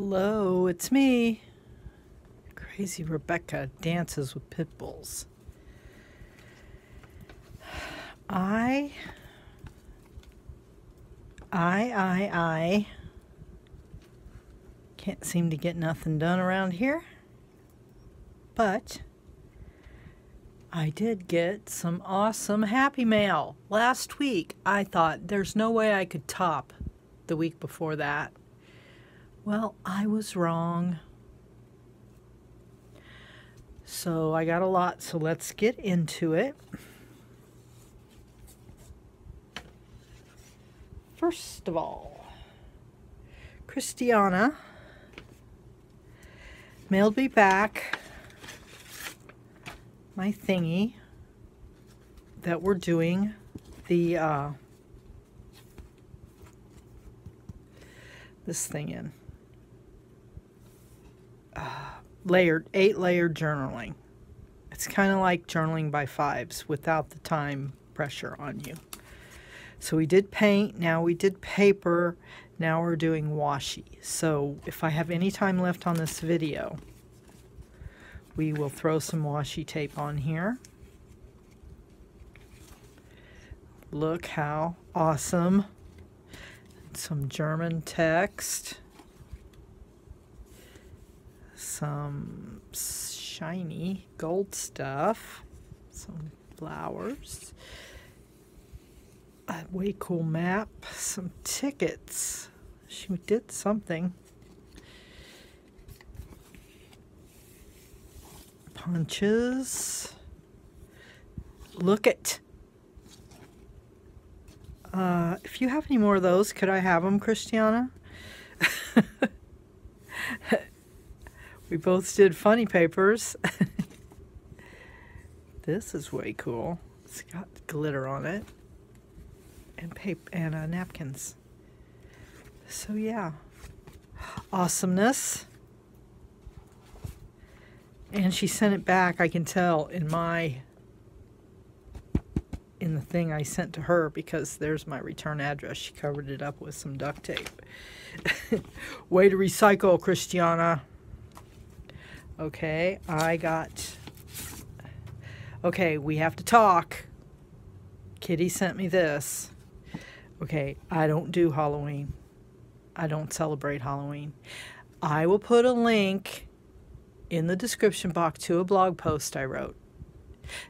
Hello, it's me, Crazy Rebecca, Dances with Pitbulls. I can't seem to get nothing done around here, but I did get some awesome Happy Mail last week. I thought there's no way I could top the week before that. Well, I was wrong. So I got a lot, so let's get into it. First of all, Christiana mailed me back my thingy that we're doing the this thing in. 8-layered journaling. It's kind of like journaling by fives without the time pressure on you. So we did paint, now we did paper, now we're doing washi. So if I have any time left on this video, we will throw some washi tape on here. Look how awesome. Some German text. Some shiny gold stuff, some flowers, a way cool map, some tickets. She did something. Punches. Look at. If you have any more of those, could I have them, Christiana? We both did funny papers. This is way cool. It's got glitter on it. And paper and napkins. So yeah. Awesomeness. And she sent it back, I can tell, in the thing I sent to her, because there's my return address. She covered it up with some duct tape. Way to recycle, Christiana. Okay, okay, we have to talk. Kitty sent me this. Okay, I don't do Halloween. I don't celebrate Halloween. I will put a link in the description box to a blog post I wrote.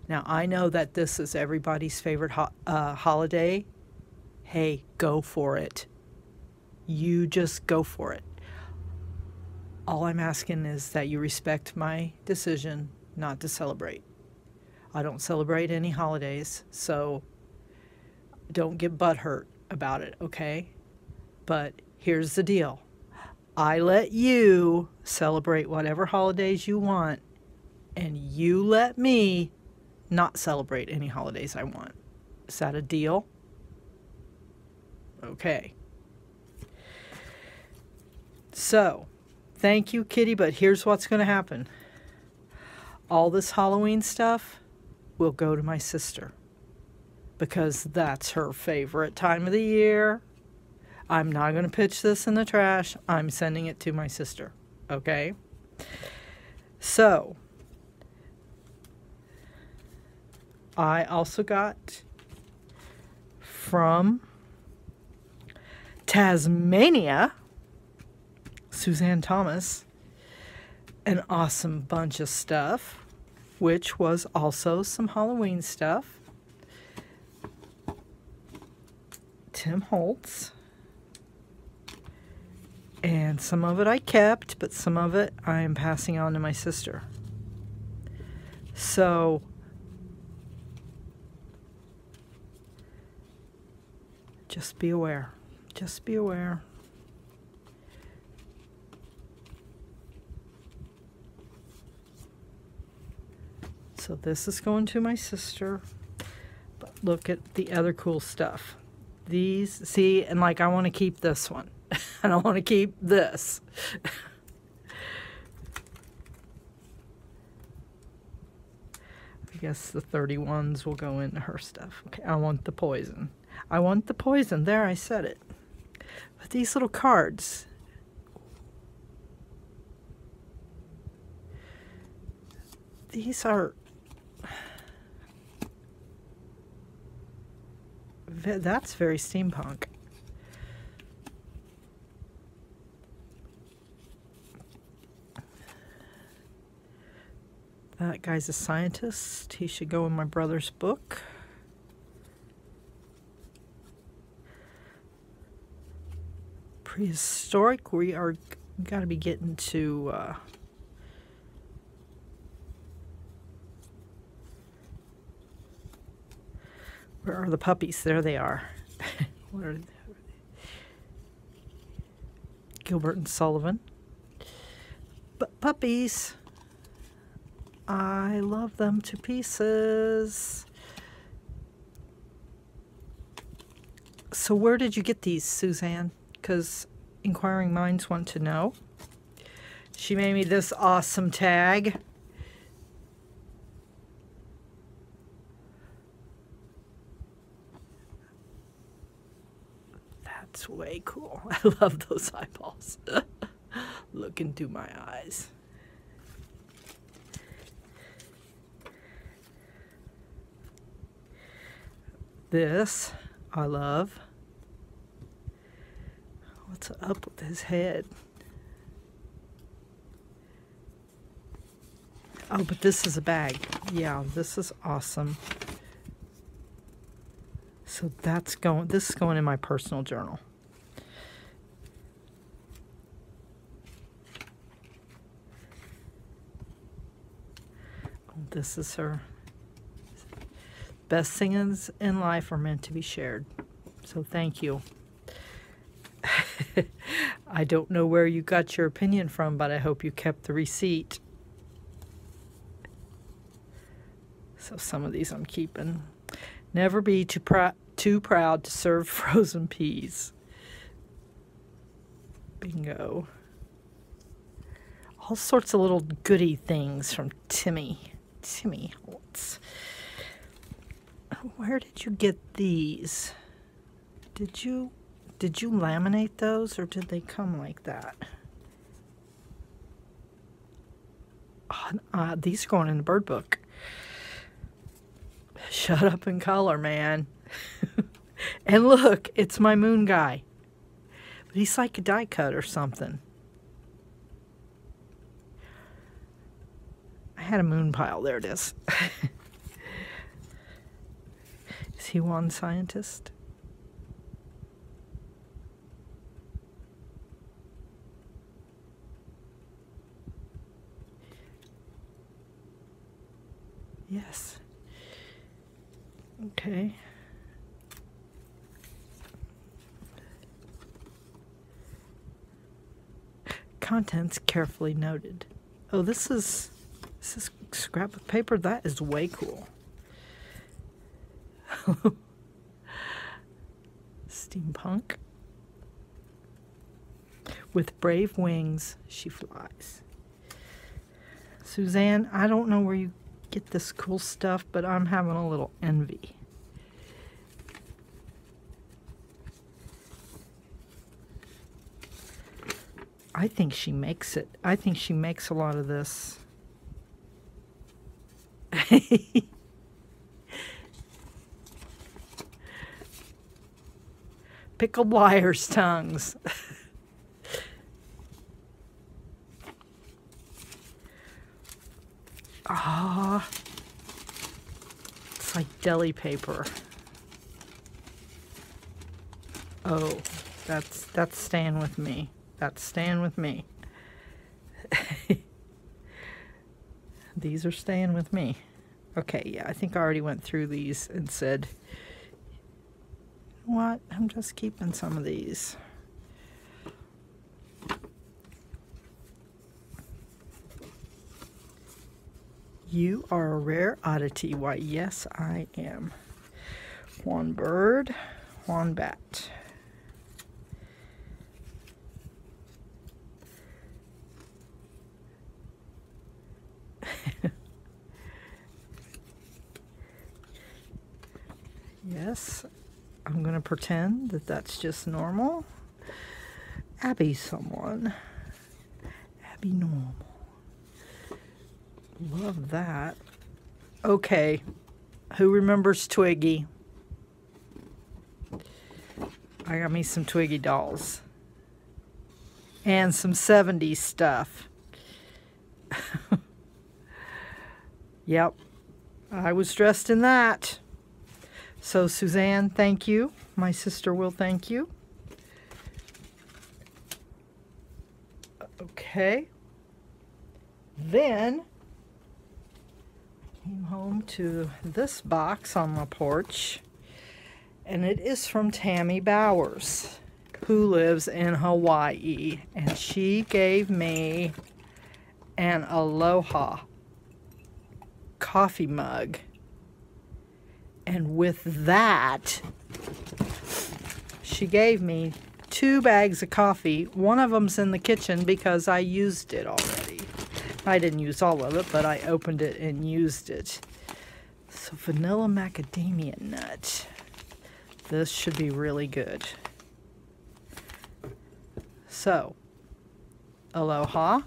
Now, I know that this is everybody's favorite holiday. Hey, go for it. You just go for it. All I'm asking is that you respect my decision not to celebrate. I don't celebrate any holidays, so don't get butthurt about it, okay? But here's the deal. I let you celebrate whatever holidays you want, and you let me not celebrate any holidays I want. Is that a deal? Okay. So, thank you, Kitty, but here's what's going to happen. All this Halloween stuff will go to my sister, because that's her favorite time of the year. I'm not going to pitch this in the trash. I'm sending it to my sister, okay? So, I also got from Tasmania, Suzanne Thomas, an awesome bunch of stuff, which was also some Halloween stuff. Tim Holtz. And some of it I kept, but some of it I am passing on to my sister. So, just be aware. Just be aware. So this is going to my sister. But look at the other cool stuff. These, see, and like I want to keep this one. And I want to keep this. I guess the 31s will go into her stuff. Okay, I want the poison. I want the poison. There, I said it. But these little cards. These are... That's very steampunk. That guy's a scientist. He should go in my brother's book. Prehistoric, we are got to be getting to where are the puppies? There they are. What are they? Gilbert and Sullivan. But puppies, I love them to pieces. So where did you get these, Suzanne? Because inquiring minds want to know. She made me this awesome tag. That's way cool. I love those eyeballs. Look into my eyes. This I love. What's up with his head? Oh, but this is a bag. Yeah, this is awesome. So that's going, this is going in my personal journal. Oh, this is her. Best things in life are meant to be shared. So thank you. I don't know where you got your opinion from, but I hope you kept the receipt. So some of these I'm keeping. Never be too proud to serve frozen peas. Bingo. All sorts of little goody things from Timmy. Timmy, where did you get these? Did you laminate those, or did they come like that? Oh, these are going in the bird book. Shut up and color, man. And look, it's my moon guy. But he's like a die cut or something. I had a moon pile. There it is. Is he one scientist? Yes. Okay. Contents carefully noted. Oh, this is scrapbook paper. That is way cool. Steampunk. With brave wings, she flies. Suzanne, I don't know where you get this cool stuff, but I'm having a little envy. I think she makes it. I think she makes a lot of this. Pickled liar's tongues. Ah, it's like deli paper. Oh, that's staying with me. That's staying with me. These are staying with me. Okay, yeah, I think I already went through these and said, what? I'm just keeping some of these. You are a rare oddity. Why, yes, I am. One bird, one bat. Yes, I'm going to pretend that that's just normal. Abby's someone. Abby normal. Love that. Okay. Who remembers Twiggy? I got me some Twiggy dolls. And some 70s stuff. Yep. I was dressed in that. So Suzanne, thank you. My sister will thank you. Okay. Then came home to this box on my porch, and it is from Tammy Bowers, who lives in Hawaii, and she gave me an Aloha coffee mug, and with that she gave me 2 bags of coffee. One of them's in the kitchen because I used it already. I didn't use all of it, but I opened it and used it. So vanilla macadamia nut. This should be really good. So, aloha,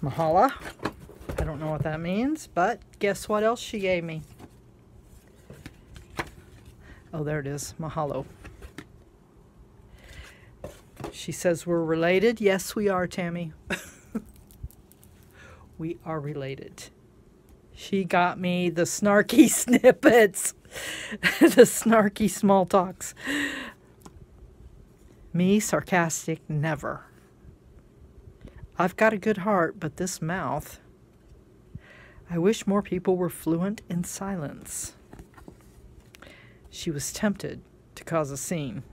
mahala. I don't know what that means, but guess what else she gave me? Oh, there it is, mahalo. She says we're related. Yes, we are, Tammy. We are related. She got me the snarky snippets, the snarky small talks. Me, sarcastic, never. I've got a good heart, but this mouth. I wish more people were fluent in silence. She was tempted to cause a scene.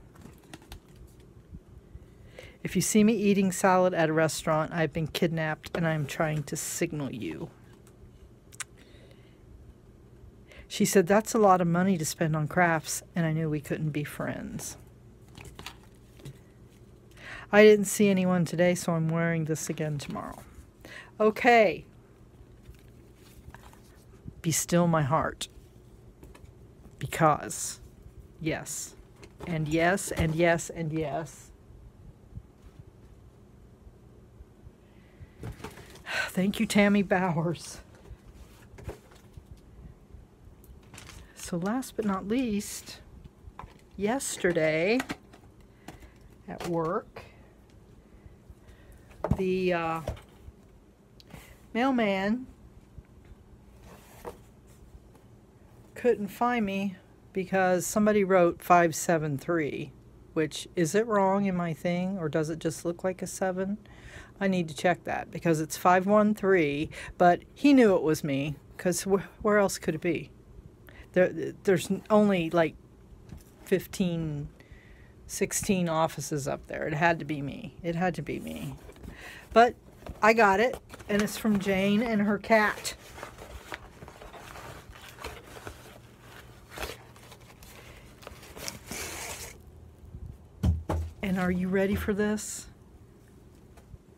If you see me eating salad at a restaurant, I've been kidnapped and I'm trying to signal you. She said that's a lot of money to spend on crafts, and I knew we couldn't be friends. I didn't see anyone today, so I'm wearing this again tomorrow. Okay. Be still my heart. Because, yes, and yes, and yes, and yes. Thank you, Tammy Bowers. So last but not least, yesterday at work, the mailman couldn't find me because somebody wrote 573, which, is it wrong in my thing, or does it just look like a 7? I need to check that because it's 513, but he knew it was me because where else could it be? There's only like 15, 16 offices up there. It had to be me. It had to be me. But I got it, and it's from Jane and her cat. And are you ready for this?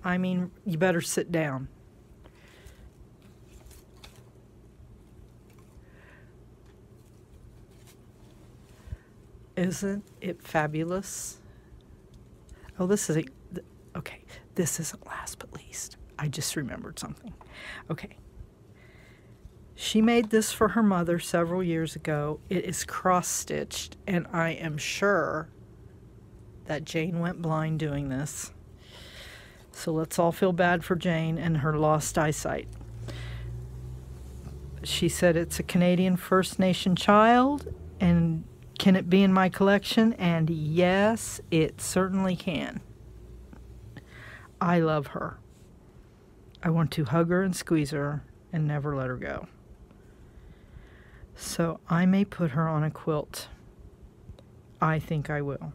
I mean, you better sit down. Isn't it fabulous? Oh, this is okay. This isn't last but least. I just remembered something. Okay. She made this for her mother several years ago. It is cross-stitched, and I am sure that Jane went blind doing this. So let's all feel bad for Jane and her lost eyesight. She said it's a Canadian First Nation child, and can it be in my collection? And yes, it certainly can. I love her. I want to hug her and squeeze her and never let her go. So I may put her on a quilt. I think I will.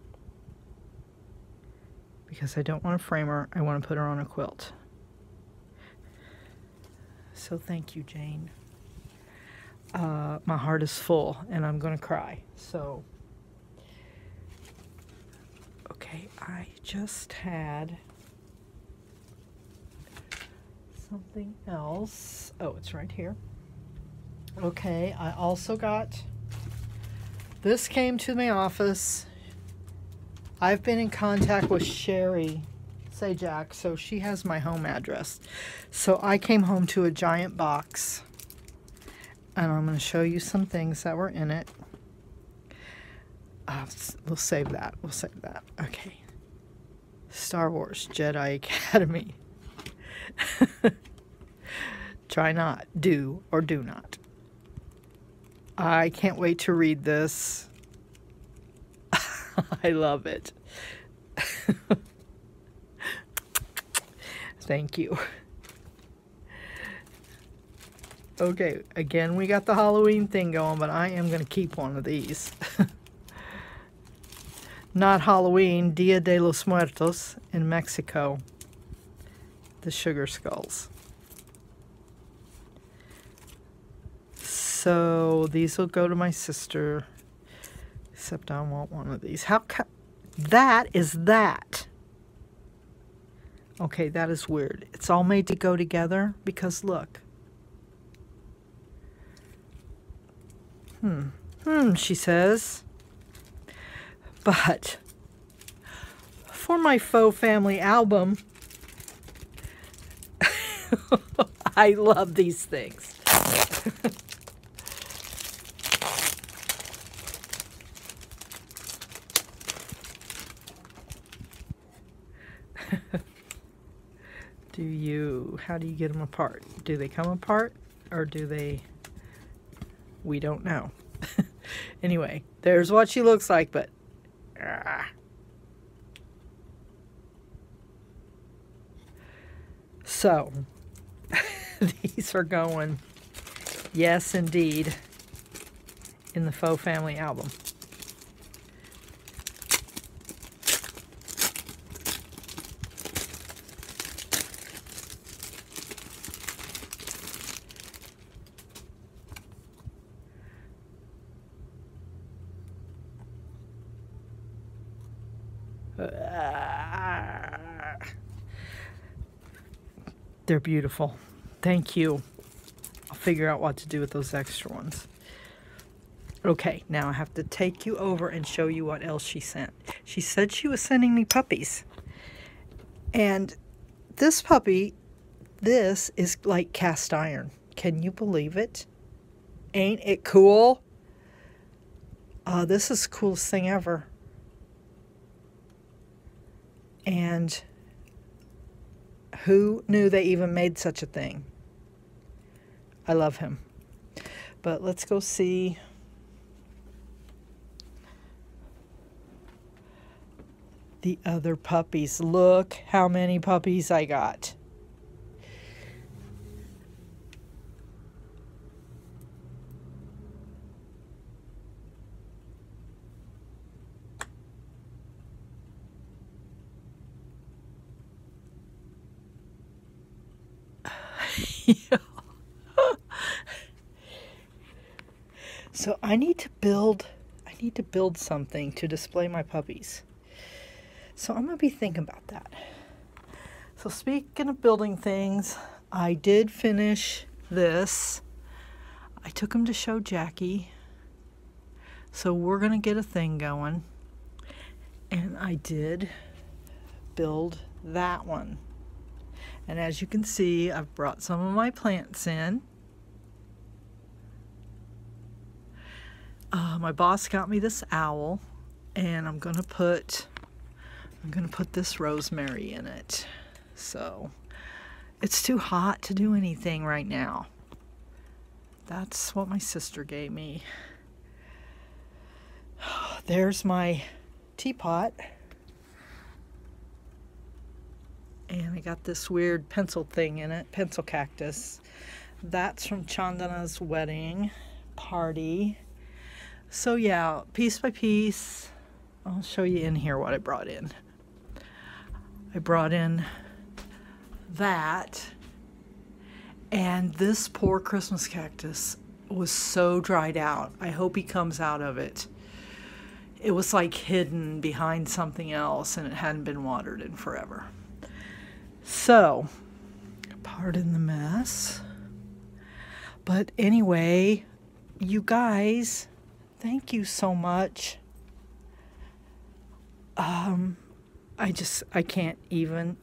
Because I don't want to frame her, I want to put her on a quilt. So thank you, Jane. My heart is full, and I'm going to cry. So, okay, I just had something else. Oh, it's right here. Okay, I also got, this came to my office. I've been in contact with Sherry say Jack. So she has my home address. So I came home to a giant box. And I'm going to show you some things that were in it. We'll save that. We'll save that. Okay. Star Wars Jedi Academy. Try not, do, or do not. I can't wait to read this. I love it. Thank you. Okay, again, we got the Halloween thing going, but I am going to keep one of these. Not Halloween, Dia de los Muertos in Mexico. The sugar skulls. So these will go to my sister. Except I want one of these. That is that. Okay, that is weird. It's all made to go together because look. She says. But for my faux family album, I love these things. How do you get them apart? Do they come apart or do they, we don't know. Anyway, there's what she looks like, but so these are going, yes indeed, in the faux family album. They're beautiful. Thank you. I'll figure out what to do with those extra ones. Okay, now I have to take you over and show you what else she sent. She said she was sending me puppies. And this puppy, this is like cast iron. Can you believe it? Ain't it cool? This is the coolest thing ever. And who knew they even made such a thing? I love him. But let's go see. The other puppies. Look how many puppies I got. So I need to build something to display my puppies. So I'm going to be thinking about that. So speaking of building things, I did finish this. I took him to show Jackie. So we're going to get a thing going. And I did build that one. And as you can see, I've brought some of my plants in. My boss got me this owl, and I'm gonna put this rosemary in it. So it's too hot to do anything right now. That's what my sister gave me. There's my teapot. And I got this weird pencil thing in it, pencil cactus. That's from Chandana's wedding party. So yeah, piece by piece, I'll show you in here what I brought in. I brought in that, and this poor Christmas cactus was so dried out. I hope he comes out of it. It was like hidden behind something else, and it hadn't been watered in forever. So, pardon the mess. But anyway, you guys, thank you so much. I can't even.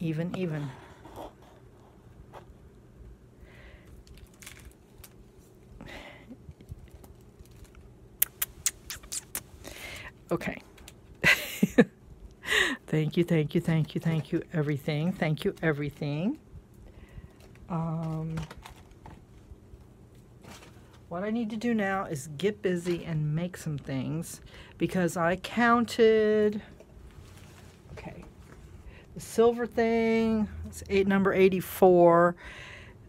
Okay. Thank you, everything. Thank you, everything. What I need to do now is get busy and make some things, because I counted, okay, the silver thing, it's number 84.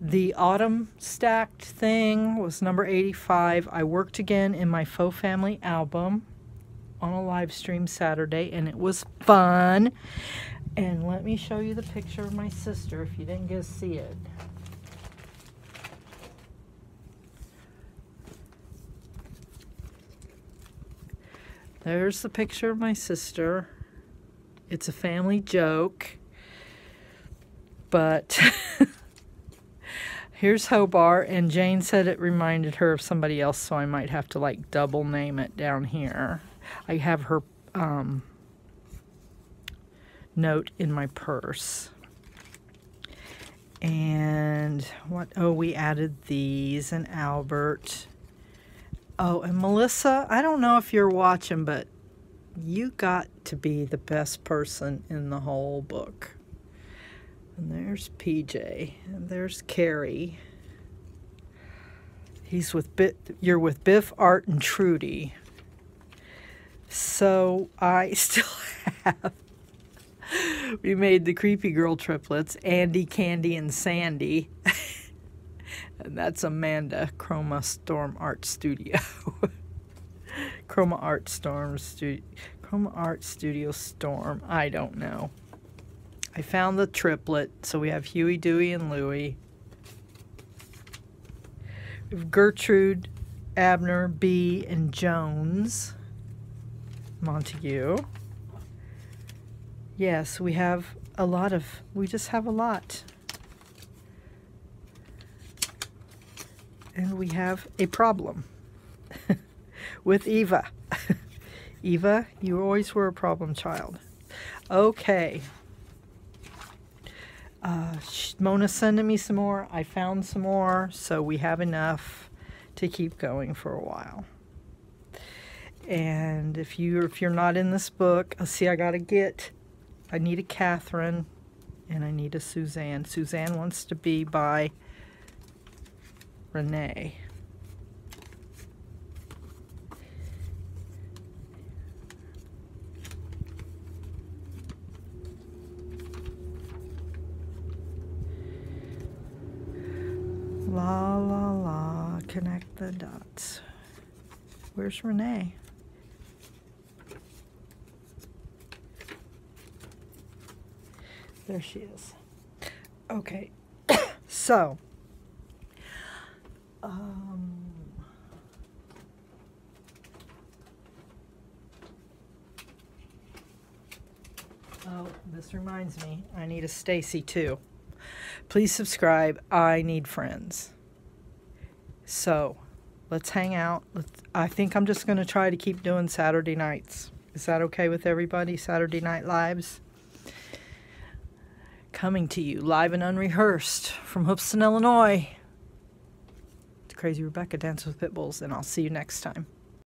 The autumn stacked thing was number 85. I worked again in my faux family album on a live stream Saturday, and it was fun. And let me show you the picture of my sister if you didn't get to see it. There's the picture of my sister. It's a family joke, but here's Hobart, and Jane said it reminded her of somebody else, so I might have to like double name it down here. I have her note in my purse. And what, oh, we added these, and Albert. Oh, and Melissa, I don't know if you're watching, but you got to be the best person in the whole book. And there's PJ, and there's Carrie. You're with Biff, Art, and Trudy. So I still have, we made the Creepy Girl triplets, Andy, Candy, and Sandy. And that's Amanda, Chroma Storm Art Studio. Chroma Art Studio Storm. I don't know. I found the triplet, so we have Huey, Dewey, and Louie. We have Gertrude, Abner, B, and Jones. Montague. Yes, we have a lot of, we just have a lot. And we have a problem with Eva. Eva, you always were a problem child. Okay. Mona's sending me some more. I found some more, so we have enough to keep going for a while. And if you're not in this book, see, I need a Catherine and I need a Suzanne. Suzanne wants to be by Renee. La la la, connect the dots. Where's Renee? There she is. Okay, so oh, this reminds me, I need a Stacy too. Please subscribe. I need friends. So let's hang out. I think I'm just going to try to keep doing Saturday nights. Is that okay with everybody? Saturday Night Lives? Coming to you live and unrehearsed from Hoopeston, Illinois. It's Crazy Rebecca, Dances with Pitbulls, and I'll see you next time.